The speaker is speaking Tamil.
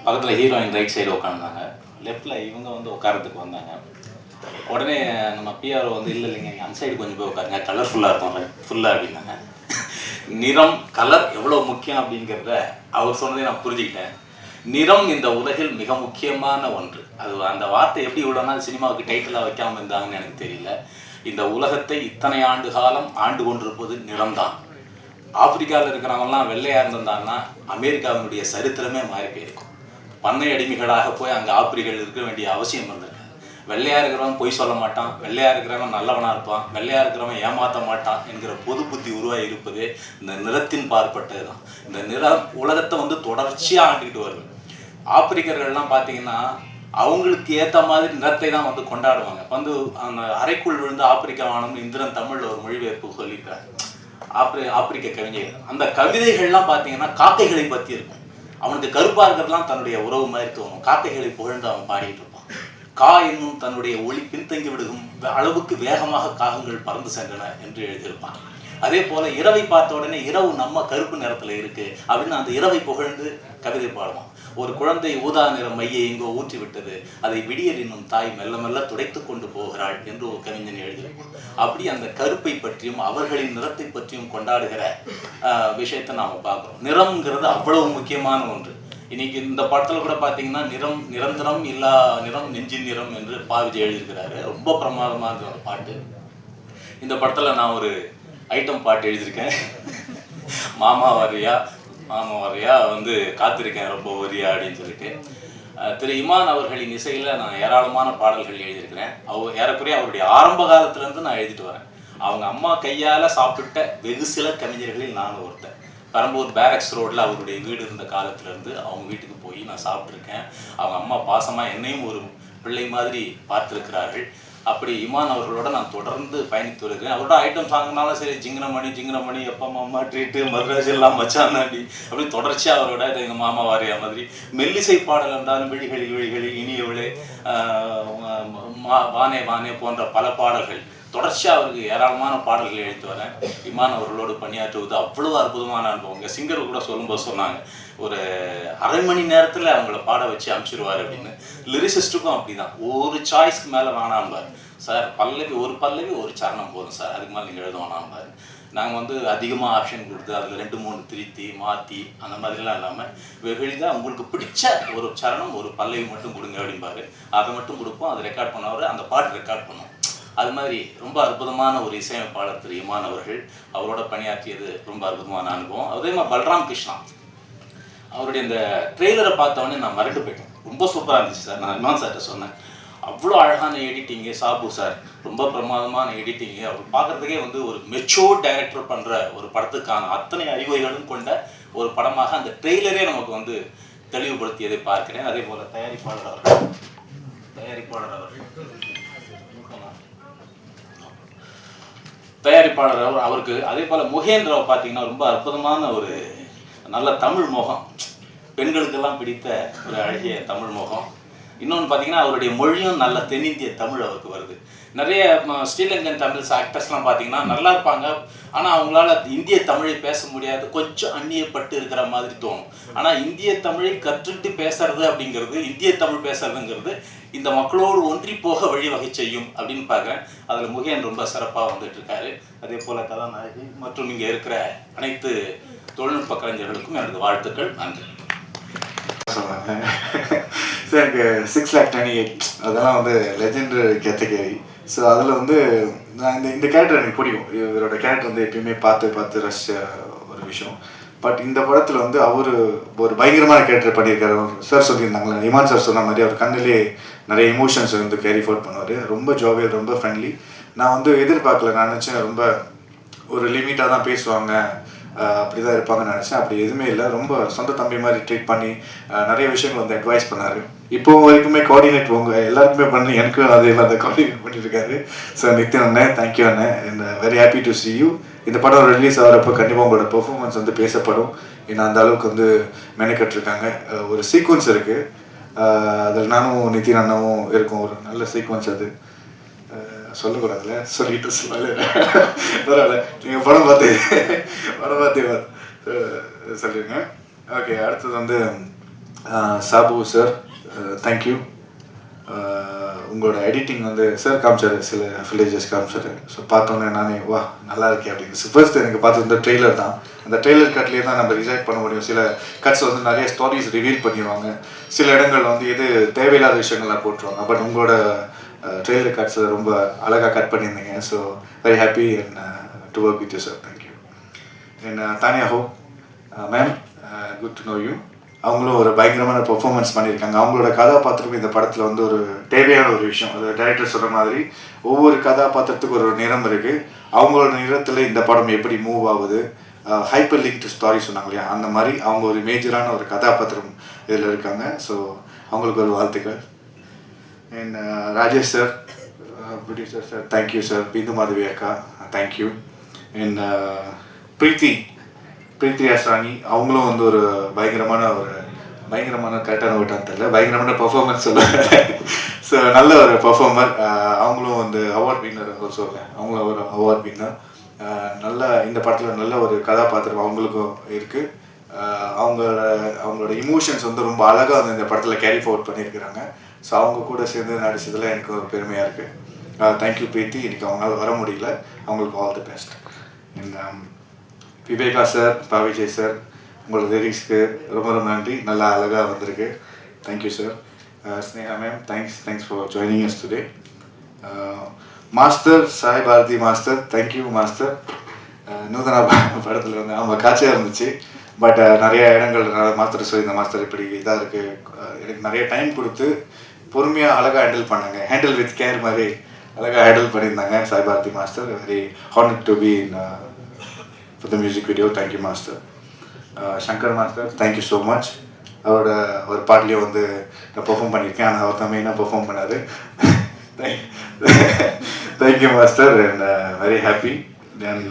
பக்கத்தில் ஹீரோயின் ரைட் சைடு உட்காந்துருந்தாங்க. லெஃப்டில் இவங்க வந்து உட்காரத்துக்கு வந்தாங்க. உடனே நம்ம பிஆர்ஓ வந்து இல்லை இல்லைங்க அந்த சைடு கொஞ்சம் போய் உட்காருங்க, கலர்ஃபுல்லாக இருக்கும் ஃபுல்லாக அப்படின்னாங்க. நிறம் கலர் எவ்வளோ முக்கியம் அப்படிங்கிறத அவர் சொன்னதை நான் புரிஞ்சுக்கிட்டேன். நிறம் இந்த உலகில் மிக முக்கியமான ஒன்று. அது அந்த வார்த்தை எப்படி இவ்வளோ நாள் சினிமாவுக்கு டைட்டிலாக வைக்காமல் இருந்தாங்கன்னு எனக்கு தெரியல. இந்த உலகத்தை இத்தனை ஆண்டு காலம் ஆண்டு கொண்டிருப்பது நிறம்தான். ஆப்பிரிக்காவில் இருக்கிறவங்கலாம் வெள்ளையாக இருந்திருந்தாங்கன்னா அமெரிக்காவினுடைய சரித்திரமே மாறி போயிருக்கும். பண்ணை அடிமைகளாக போய் அங்கே ஆப்பிரிக்கர்கள் இருக்க வேண்டிய அவசியம் இருந்திருக்கு. வெள்ளையாக இருக்கிறவன் பொய் சொல்ல மாட்டான், வெள்ளையாக இருக்கிறவன் நல்லவனாக இருப்பான், வெள்ளையாக இருக்கிறவன் ஏமாற்ற மாட்டான் என்கிற பொது புத்தி உருவாகி இருப்பது இந்த நிறத்தின் பார்ப்பட்டது தான். இந்த நிறம் உலகத்தை வந்து தொடர்ச்சியாக ஆண்டுக்கிட்டு வருது. ஆப்பிரிக்கர்கள்லாம் பார்த்தீங்கன்னா அவங்களுக்கு ஏற்ற மாதிரி நிறத்தை தான் வந்து கொண்டாடுவாங்க. வந்து அந்த அறைக்குள் விழுந்து ஆப்பிரிக்கா வானம் இந்திரன் தமிழில் ஒரு மொழிபெயர்ப்பு சொல்லியிருக்காரு ஆப்பிரிக்க கவிஞர். அந்த கவிதைகள்லாம் பார்த்தீங்கன்னா காக்கைகளை பற்றி இருக்கும். அவனுக்கு கருப்பாக இருக்கிறதுலாம் தன்னுடைய உறவு மாதிரி தோணும். காக்கைகளை புகழ்ந்து அவன் பாடிட்டு இருப்பான். கா என்னும் தன்னுடைய ஒளி பின்தங்கி விடுகும் அளவுக்கு வேகமாக காகங்கள் பறந்து சென்றன என்று எழுதியிருப்பான். அதே போல இரவை பார்த்த உடனே இரவு நம்ம கருப்பு நிறத்துல இருக்கு அப்படின்னு அந்த இரவை புகழ்ந்து கவிதை பாடுவான். ஒரு குழந்தை ஊதா நிற மையை எங்கோ ஊற்றி விட்டது, அதை விடியல் என்னும் தாய் மெல்ல மெல்ல துடைத்து கொண்டு போகிறாள் என்று ஒரு கவிஞன் எழுதியிருப்பான். அப்படி அந்த கருப்பை பற்றியும் அவர்களின் நிறத்தை பற்றியும் கொண்டாடுகிற விஷயத்தை நாம பார்க்கிறோம். நிறம்ங்கிறது அவ்வளவு முக்கியமான ஒன்று. இன்னைக்கு இந்த படத்துல கூட பார்த்தீங்கன்னா நிரந்தரம் இல்லா நிறம் நெஞ்சின் நிறம் என்று பாவிஜி எழுதியிருக்கிறாரு. ரொம்ப பிரமாதமான ஒரு பாட்டு. இந்த படத்துல நான் ஒரு ஐட்டம் பாட்டு எழுதியிருக்கேன். மாமா வரையா வந்து காத்திருக்கேன் ரொம்ப வரியா அப்படின்னு சொல்லிட்டு. திரு இமான் அவர்களின் இசையில் நான் ஏராளமான பாடல்கள் எழுதியிருக்கிறேன். ஏறக்குறைய அவருடைய ஆரம்ப காலத்திலேருந்து நான் எழுதிட்டு வரேன். அவங்க அம்மா கையால் சாப்பிட்ட வெகு சில கவிஞர்களில் நான் ஒருத்தன். பெரம்பூர் பேரக்ஸ் ரோடில் அவருடைய வீடு இருந்த காலத்திலேருந்து அவங்க வீட்டுக்கு போய் நான் சாப்பிட்ருக்கேன். அவங்க அம்மா பாசமாக என்னையும் ஒரு பிள்ளை மாதிரி பார்த்துருக்கிறார்கள். அப்படி இமான் அவர்களோட நான் தொடர்ந்து பயணித்து வருகிறேன். அவரோட ஐட்டம் சாங்னாலும் சரி, ஜிங்கனமணி எப்போ மாமா ட்ரீட்டு மதுராஜ் எல்லாம் மச்சானாண்டி அப்படி தொடர்ச்சியாக அவரோட எங்கள் மாமா வாரியா மாதிரி மெல்லிசை பாடல் இருந்தாலும் விழிகளில் இனியவளே வானே போன்ற பல பாடல்கள் தொடர்ச்சியாக அவருக்கு ஏராளமான பாடல்கள் எழுத்து வரேன். இமான் அவர்களோடு பணியாற்றுவது அவ்வளோ அற்புதமான அனுபவம். உங்கள் சிங்கர் கூட சொல்லும்போது சொன்னாங்க, ஒரு அரை மணி நேரத்தில் அவங்கள பாட வச்சு அனுப்பிச்சிடுவார் அப்படின்னு. லிரிசிஸ்ட்டுக்கும் அப்படி தான், ஒரு சாய்ஸ்க்கு மேலே வேணாம்பார். சார் ஒரு பல்லவி ஒரு சரணம் போதும் சார், அதுக்கு மேலே நீங்கள் எழுத வேணாம்பார். நாங்கள் வந்து அதிகமாக ஆப்ஷன் கொடுத்து அதில் 2-3 திருத்தி மாற்றி அந்த மாதிரிலாம் இல்லாமல் வெகுளிதாக உங்களுக்கு பிடிச்ச ஒரு சரணம் ஒரு பல்லவி மட்டும் கொடுங்க அப்படிம்பாரு. அதை மட்டும் கொடுப்போம், அதை ரெக்கார்ட் பண்ணவர் அந்த பாட்டு ரெக்கார்ட் பண்ணோம். அது மாதிரி ரொம்ப அற்புதமான ஒரு இசையமைப்பாளர் திரு இமான் அவர்கள். அவரோட பணியாற்றியது ரொம்ப அற்புதமான அனுபவம். அதே மாதிரி பல்ராம் கிருஷ்ணா அவருடைய இந்த ட்ரெய்லரை பார்த்தவொடனே நான் மறந்து போயிட்டேன். ரொம்ப சூப்பராக இருந்துச்சு சார். நான் இமான் சார்கிட்ட சொன்னேன், அவ்வளோ அழகான எடிட்டிங்கு. சாபு சார் ரொம்ப பிரமாதமான எடிட்டிங்கு. அவர் பார்க்குறதுக்கே வந்து ஒரு மெச்சூர் டைரக்டர் பண்ணுற ஒரு படத்துக்கான அத்தனை அறிவுரைகளும் கொண்ட ஒரு படமாக அந்த ட்ரெய்லரே நமக்கு வந்து தெளிவுபடுத்தியதை பார்க்கிறேன். அதே போல் தயாரிப்பாளர் அவருக்கு அதே போல் முகேந்திராவை பார்த்தீங்கன்னா ரொம்ப அற்புதமான ஒரு நல்ல தமிழ் முகம், பெண்களுக்கெல்லாம் பிடித்த ஒரு அழகிய தமிழ் முகம். இன்னொன்று பார்த்தீங்கன்னா அவருடைய மொழியும் நல்ல தென்னிந்திய தமிழ் அவருக்கு வருது. நிறைய ஸ்ரீலங்கன் தமிழ்ஸ் ஆக்டர்ஸ்லாம் பார்த்தீங்கன்னா நல்லா இருப்பாங்க, ஆனால் அவங்களால இந்திய தமிழை பேச முடியாது, கொஞ்சம் அந்நியப்பட்டு இருக்கிற மாதிரி தோணும். ஆனால் இந்திய தமிழை கற்றுட்டு பேசுறது அப்படிங்கிறது, இந்திய தமிழ் பேசுறதுங்கிறது இந்த மக்களோடு ஒன்றி போக வழிவகை செய்யும் அப்படின்னு பார்க்குறேன். அதில் முகேன் ரொம்ப சிறப்பாக வந்துட்டு இருக்காரு. அதே போல் கதாநாயகி மற்றும் இங்கே இருக்கிற அனைத்து தொழில்நுட்ப கலைஞர்களுக்கும் எனது வாழ்த்துக்கள். நன்றி. சார் எனக்கு 6,98,000 அதெல்லாம் வந்து லெஜெண்டரி கேட்டகரி. ஸோ அதில் வந்து நான் இந்த கேரக்டர் எனக்கு பிடிக்கும். இவரோட கேரக்டர் வந்து எப்பயுமே பார்த்து ரசித்த ஒரு விஷயம். பட் இந்த படத்தில் வந்து அவர் ஒரு பயங்கரமான கேரக்டர் பண்ணியிருக்காரு. சார் சொல்லியிருந்தாங்களே, இமான் சார் சொன்ன மாதிரி அவர் கண்ணிலே நிறைய எமோஷன்ஸ் வந்து கேரி ஃபார்வர்ட் பண்ணுவார். ரொம்ப ஜாவியல், ரொம்ப ஃப்ரெண்ட்லி. நான் வந்து எதிர்பார்க்கல. நான் நினச்சேன் ரொம்ப ஒரு லிமிட்டாக தான் பேசுவாங்க, அப்படி தான் இருப்பாங்கன்னு நினச்சேன். அப்படி எதுவுமே இல்லை. ரொம்ப சொந்த தம்பி மாதிரி ட்ரீட் பண்ணி நிறைய விஷயங்கள் வந்து அட்வைஸ் பண்ணார். இப்போ வரைக்குமே கோஆர்டினேட் உங்கள் எல்லாருக்குமே பண்ணி எனக்கும் அதே மாதிரி கோஆர்டினேட் பண்ணியிருக்காரு. ஸோ நித்தின் அண்ணன், தேங்க்யூ அண்ணன், and very happy to C you. இந்த படம் ரிலீஸ் ஆகிறப்போ கண்டிப்பாக உங்களோட பெர்ஃபார்மன்ஸ் வந்து பேசப்படும். ஏன்னா அந்த அளவுக்கு வந்து மெனக்கட்டிருக்காங்க. ஒரு சீக்வன்ஸ் இருக்குது, அதில் நானும் நித்தின் அண்ணாவும் இருக்கும். ஒரு நல்ல சீக்வன்ஸ் அது. சொல்லக்கூடாதுல்ல, சொல்லிட்டு பரவாயில்ல, நீங்கள் படம் பார்த்தே சொல்லிடுங்க. ஓகே, அடுத்தது வந்து சாபு சார் தேங்க்யூ. உங்களோட எடிட்டிங் வந்து சார் காமிச்சார், சில ஃபிலேஜஸ் காமிச்சார். ஸோ பார்த்தோன்னே நானே வா நல்லா இருக்கே அப்படின்னு. ஃபர்ஸ்ட் எனக்கு பார்த்தது இந்த ட்ரெய்லர் தான். அந்த ட்ரெய்லர் கட்லேயே தான் நம்ம ரிசைட் பண்ண முடியும். சில கட்ஸ் வந்து நிறைய ஸ்டோரிஸ் ரிவீல் பண்ணிடுவாங்க, சில இடங்கள் வந்து எது தேவையில்லாத விஷயங்கள்லாம் போட்டுருவாங்க. பட் உங்களோட ட்ரெய்லர் கட்ஸில் ரொம்ப அழகாக கட் பண்ணியிருந்தீங்க. So very happy and to work with you sir. Thank you. And Tanya Hope ma'am, good to know you. அவங்களும் ஒரு பயங்கரமான பெர்ஃபார்மன்ஸ் பண்ணியிருக்காங்க. அவங்களோட கதாபாத்திரம் இந்த படத்தில் வந்து ஒரு தேவையான ஒரு விஷயம். அது டைரக்டர் சொல்கிற மாதிரி ஒவ்வொரு கதாபாத்திரத்துக்கு ஒரு நிறம் இருக்குது. அவங்களோட நிறத்தில் இந்த படம் எப்படி மூவ் ஆகுது, ஹைப்பர் லிங்க்டு ஸ்டாரி சொன்னாங்க இல்லையா, அந்த மாதிரி அவங்க ஒரு மேஜரான ஒரு கதாபாத்திரம் இதில் இருக்காங்க. ஸோ அவங்களுக்கு ஒரு வாழ்த்துக்கள். And Rajesh sir, producer sir, thank you sir. Bindu Madhavi அக்கா, தேங்க்யூ. அண்ட் பிரீத்தி அஸ்ரானி, அவங்களும் வந்து ஒரு பயங்கரமான கரெக்டான விட்டான்னு தெரியல, பயங்கரமான பர்ஃபார்மன்ஸ் சொல்லுவாங்க. ஸோ நல்ல ஒரு பர்ஃபார்மர். அவங்களும் வந்து அவார்ட் வின்னர் சொல்லுவேன். அவங்களும் ஒரு அவார்ட் வின்னர். நல்ல இந்த படத்தில் நல்ல ஒரு கதாபாத்திரம் அவங்களுக்கும் இருக்குது. அவங்களோட இமோஷன்ஸ் வந்து ரொம்ப அழகாக வந்து இந்த படத்தில் கேரி ஃபார்வர்ட் பண்ணியிருக்கிறாங்க. ஸோ அவங்க கூட சேர்ந்து நடிச்சதில் எனக்கு ஒரு பெருமையாக இருக்குது. தேங்க்யூ பிரீத்தி. இன்னைக்கு அவங்களால வர முடியல, அவங்களுக்கு all the best. Viveka sir, Pa Vijay sir, உங்களோட லிரிக்ஸ்க்கு ரொம்ப ரொம்ப நன்றி. நல்லா அழகாக வந்திருக்கு. Thank you sir. Sneha ma'am, thanks for joining us today. Master Sai Bharathi master, thank you master. Noothana படத்தில் வந்து ஆமாம் காட்சியாக இருந்துச்சு. பட் நிறைய இடங்கள் மாஸ்டர் சொல்லி இந்த மாஸ்டர் இப்படி இதாக இருக்குது, எனக்கு நிறைய டைம் கொடுத்து பொறுமையாக அழகாக ஹேண்டில் பண்ணாங்க. ஹேண்டில் வித் கேர் மாதிரி அழகாக ஹேண்டில் பண்ணியிருந்தாங்க Sai Bharathi master. Very honoured to be in for the music video. Thank you master. Shankar master, thank you so much. அவரோட ஒரு பாட்லேயும் வந்து நான் பெர்ஃபார்ம் பண்ணியிருக்கேன், ஆனால் அவர் தான் மெயினாக பெர்ஃபார்ம் பண்ணார். Thank you master. And very happy. Then